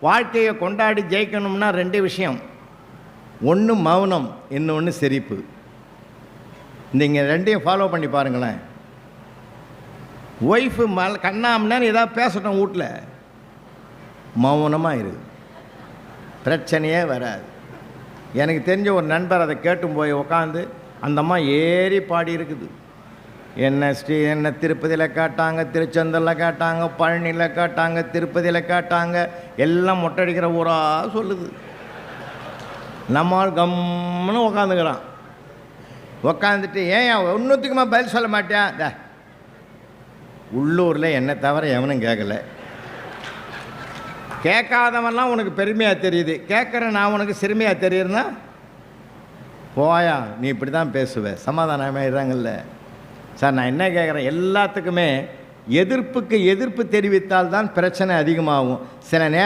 வாழ்க்கையை கொண்டாடி ஜெயிக்கணும்னா ரெண்டு விஷயம். ஒன்று மௌனம், இன்னொன்று சிரிப்பு. நீங்கள் ரெண்டையும் ஃபாலோ பண்ணி பாருங்களேன். ஒய்ஃபு கண்ணாம்னா ஏதாவது பேசட்டும், வீட்டில் மௌனமாக இருக்குது, பிரச்சனையே வராது. எனக்கு தெரிஞ்ச ஒரு நண்பர் அதை கேட்டும் போய் உட்காந்து அந்த அம்மா ஏறி பாடி இருக்குது. என்ன திருப்பதியில் கேட்டாங்க, திருச்செந்தூரில் கேட்டாங்க, பழனியில் கேட்டாங்க, திருப்பதியில் கேட்டாங்க, எல்லாம் மொட்டடிக்கிற ஊராக சொல்லுது. நம்மால் கம்முன்னு உக்காந்துக்கிறான். உக்காந்துட்டு ஏன் ஒன்றுத்துக்குமா பதில் சொல்ல மாட்டேன். உள்ளூரில் என்னை தவிர எவனும் கேட்கல. கேட்காதவன்லாம் உனக்கு பெருமையாக தெரியுது, கேட்குற நான் உனக்கு சிறுமையாக தெரியுதுன்னா போயா, நீ இப்படி தான் பேசுவேன். சமாதானமாயிடுறாங்கல்ல சார். நான் என்ன கேட்குறேன், எல்லாத்துக்குமே எதிர்ப்புக்கு எதிர்ப்பு தெரிவித்தால் தான் பிரச்சனை அதிகமாகும். சில நேரம்